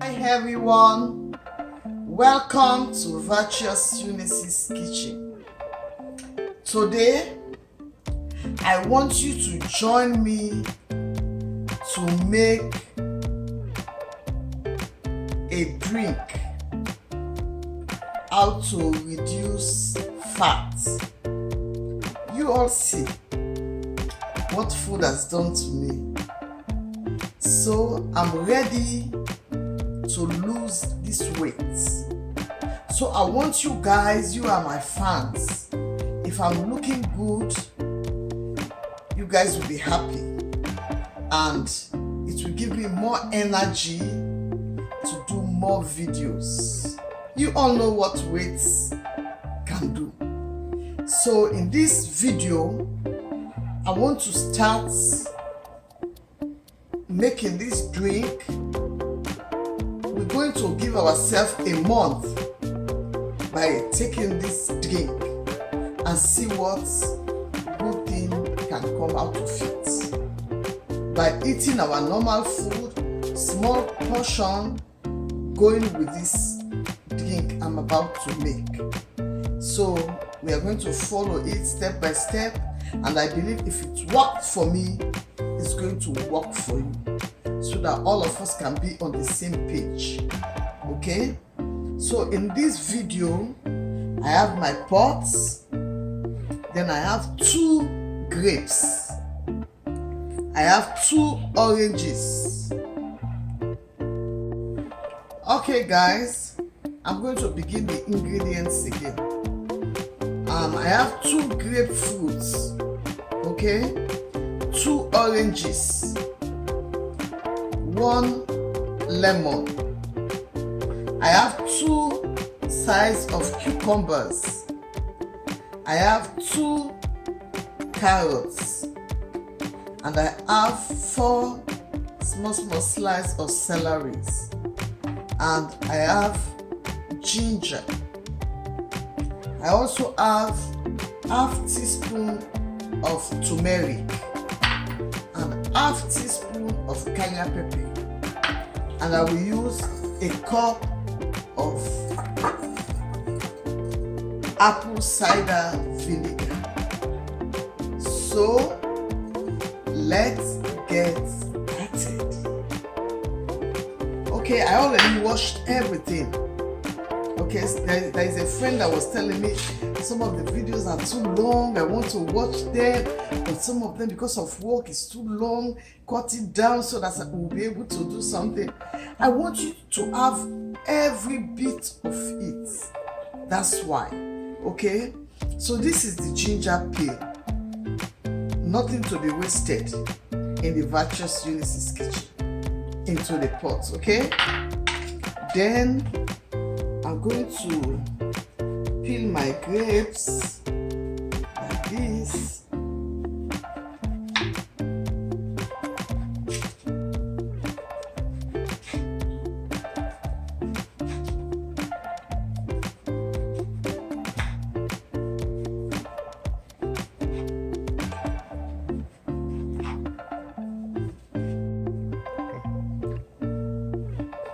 Hi everyone, welcome to Virtuous Eunice's kitchen. Today I want you to join me to make a drink how to reduce fat. You all see what food has done to me, so I'm ready to lose this weight. So I want you guys, you are my fans. If I'm looking good, you guys will be happy and it will give me more energy to do more videos. You all know what weights can do. So in this video, I want to start making this drink. We're going to give ourselves a month by taking this drink and see what good thing can come out of it. By eating our normal food, small portion, going with this drink I'm about to make. So we are going to follow it step by step, and I believe if it worked for me, it's going to work for you, so that all of us can be on the same page. Okay, so in this video I have my pots, then I have 2 grapes, I have 2 oranges. Okay guys, I'm going to begin the ingredients again. I have 2 grapefruits, okay, 2 oranges, 1 lemon. I have 2 size of cucumbers. I have 2 carrots, and I have 4 small slices of celeries, and I have ginger. I also have half teaspoon of turmeric and half teaspoon of cayenne pepper, and I will use a cup of apple cider vinegar. So let's get started. Okay, I already washed everything. Okay, there is a friend that was telling me some of the videos are too long, I want to watch them, but some of them because of work is too long, cut it down so that we'll be able to do something. I want you to have every bit of it. That's why. Okay, so this is the ginger peel, nothing to be wasted in the Virtuous Eunice's kitchen. Into the pot. Okay, then I'm going to peel my grapes like this.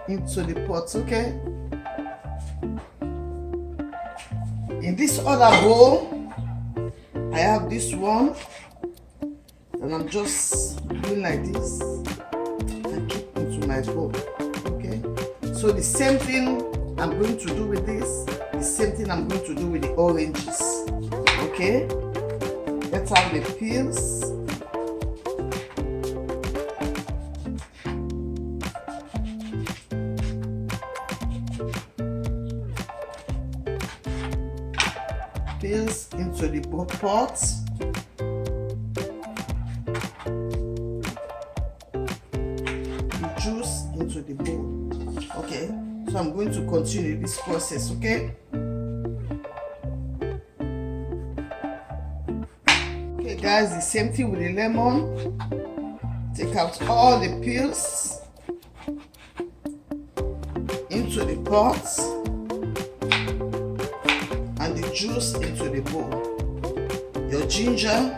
Into the pot, okay? In this other bowl, I have this one, and I'm just doing like this and keep into my bowl. Okay, so the same thing I'm going to do with this, the same thing I'm going to do with the oranges. Okay, let's have the peels. Peels into the pot. The juice into the bowl. Okay, so I'm going to continue this process. Okay. Okay, guys, the same thing with the lemon. Take out all the peels into the pot, and the juice into the bowl. Your ginger,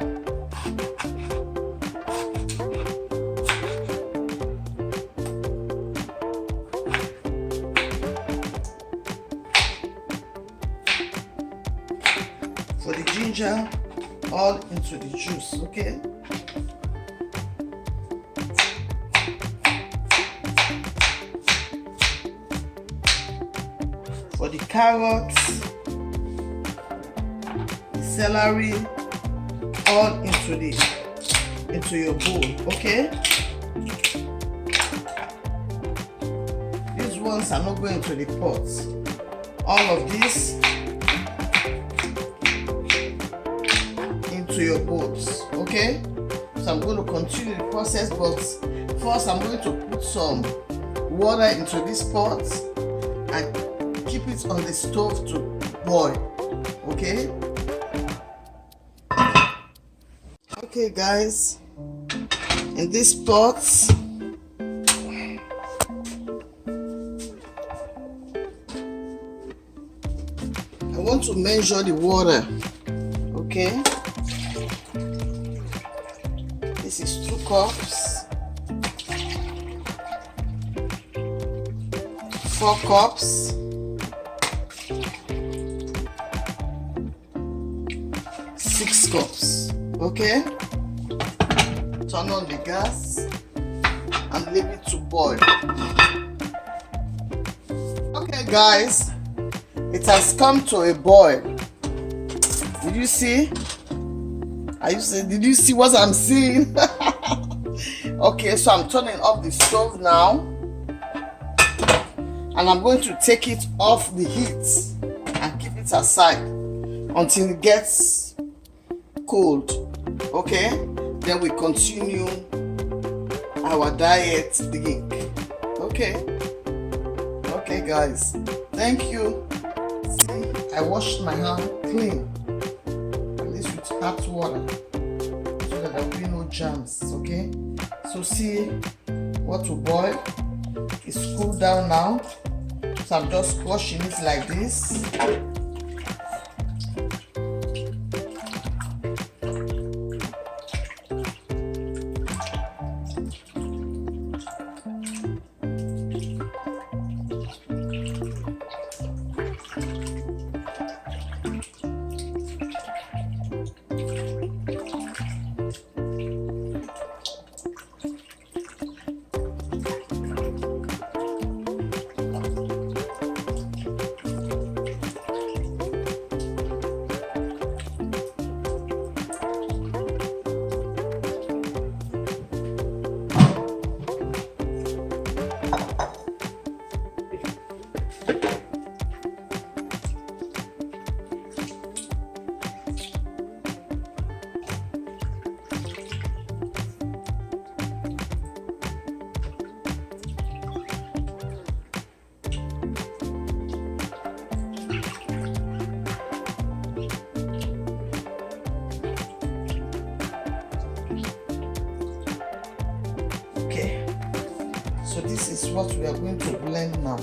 ginger all into the juice, okay? For the carrots, the celery, all into your bowl, okay? These ones are not going into the pot. All of this into your bowls, okay? So I'm going to continue the process, but first I'm going to put some water into this pot and keep it on the stove to boil, okay? Okay guys, in this pot I want to measure the water, okay? This is 2 cups, 4 cups, 6 cups, okay? Turn on the gas and leave it to boil. Okay guys, it has come to a boil. Did you see? Did you see what I'm seeing? Okay, so I'm turning off the stove now and I'm going to take it off the heat and keep it aside until it gets cold, okay? Then we continue our diet drink, okay? Okay guys, thank you. See, I washed my hand clean, at least with hot water, so that there will be no germs, okay? So see what will boil. It's cooled down now, so I'm just squashing it like this. So this is what we are going to blend now.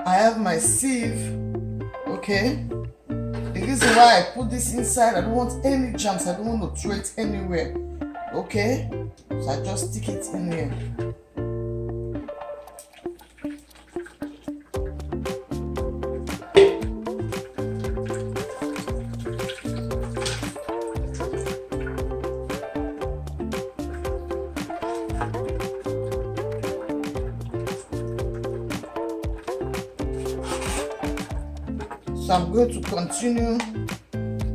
I have my sieve, okay? The reason why I put this inside, I don't want any germs, I don't want to throw it anywhere, okay? So I just stick it in here. So I'm going to continue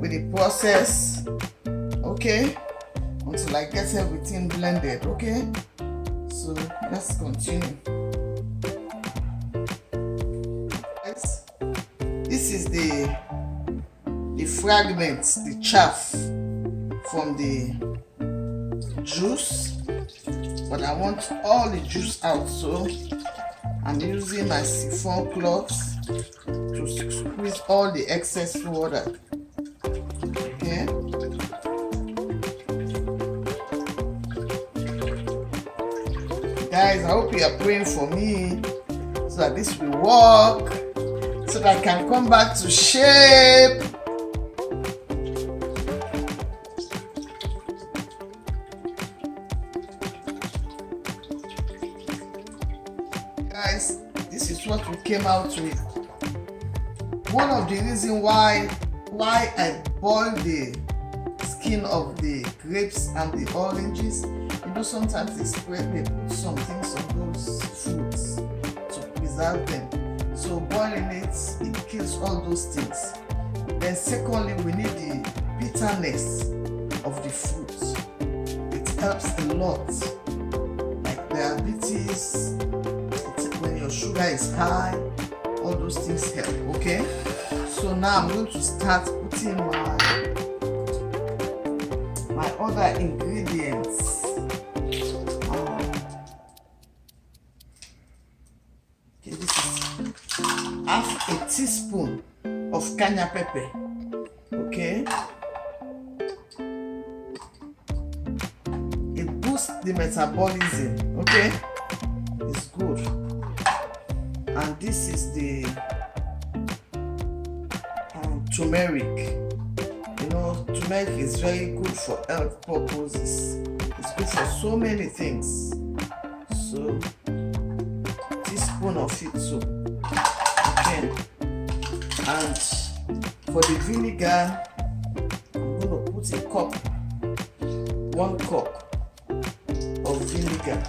with the process, okay, until I get everything blended, okay. So let's continue. Guys, this is the fragments, the chaff from the juice, but I want all the juice out, so I'm using my siphon cloths to squeeze all the excess water. Okay. Guys, I hope you are praying for me so that this will work, so that I can come back to shape. Guys, this is what we came out with. One of the reasons why I boil the skin of the grapes and the oranges, you know, sometimes they put some things on those fruits to preserve them. So boiling it kills all those things. Then secondly, we need the bitterness of the fruit. It helps a lot. Like diabetes, when your sugar is high, all those things help, okay? So now I'm going to start putting my other ingredients. Okay, this is half a teaspoon of cayenne pepper, okay? It boosts the metabolism, okay? It's good. And this is the turmeric. You know, turmeric is very good for health purposes. It's good for so many things. So, teaspoon of it too. Okay. And for the vinegar, I'm going to put a cup, 1 cup of vinegar.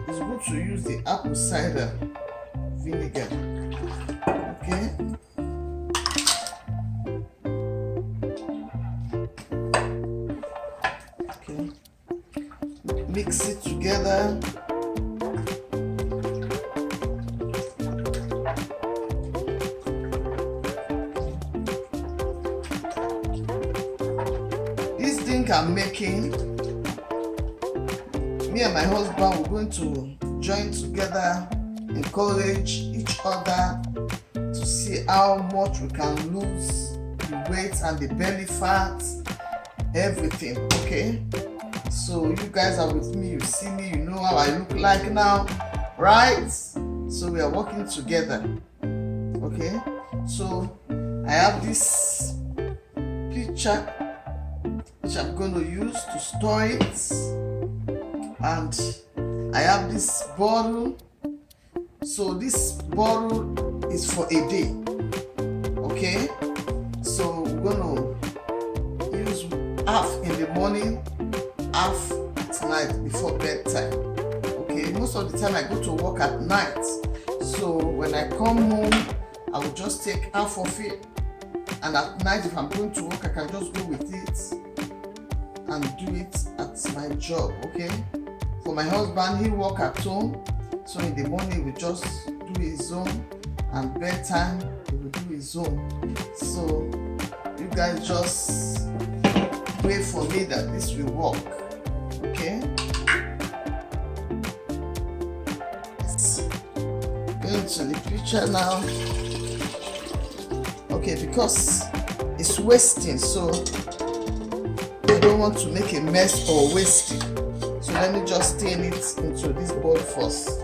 It's good to use the apple cider vinegar. Okay. Okay. Mix it together. This drink I'm making, me and my husband, we're going to join together, encourage each other to see how much we can lose the weight and the belly fat, everything, okay? So you guys are with me, you see me, you know how I look like now, right? So we are working together, okay? So I have this picture which I'm going to use to store it, and I have this bottle. So this bottle is for a day, okay? So we're gonna use half in the morning, half at night before bedtime, okay? Most of the time I go to work at night, so when I come home, I will just take half of it, and at night if I'm going to work, I can just go with it and do it at my job, okay? For my husband, he work at home, so in the morning we just do his own, and bedtime he will do his own. So you guys just pray for me that this will work, okay? Let's go into the picture now. Okay, because it's wasting, so I don't want to make a mess or waste it. So let me just stain it into this bowl first.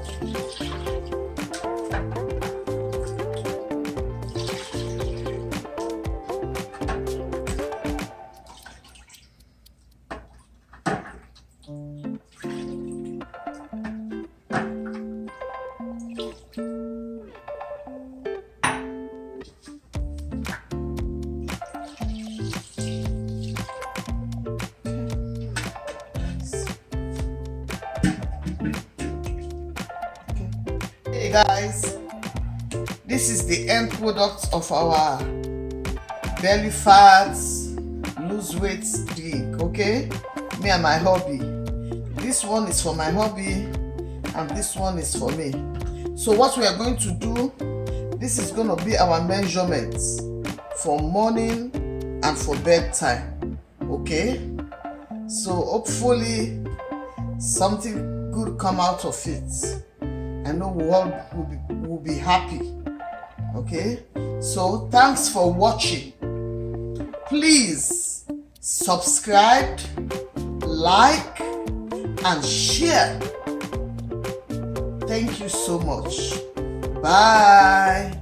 Hey guys, this is the end product of our belly fats lose weight drink. Okay, me and my hubby. This one is for my hubby and this one is for me. So what we are going to do, this is going to be our measurements for morning and for bedtime. Okay, so hopefully something good come out of it. I know we all will be happy. Okay, so thanks for watching. Please subscribe, like and share. Thank you so much. Bye.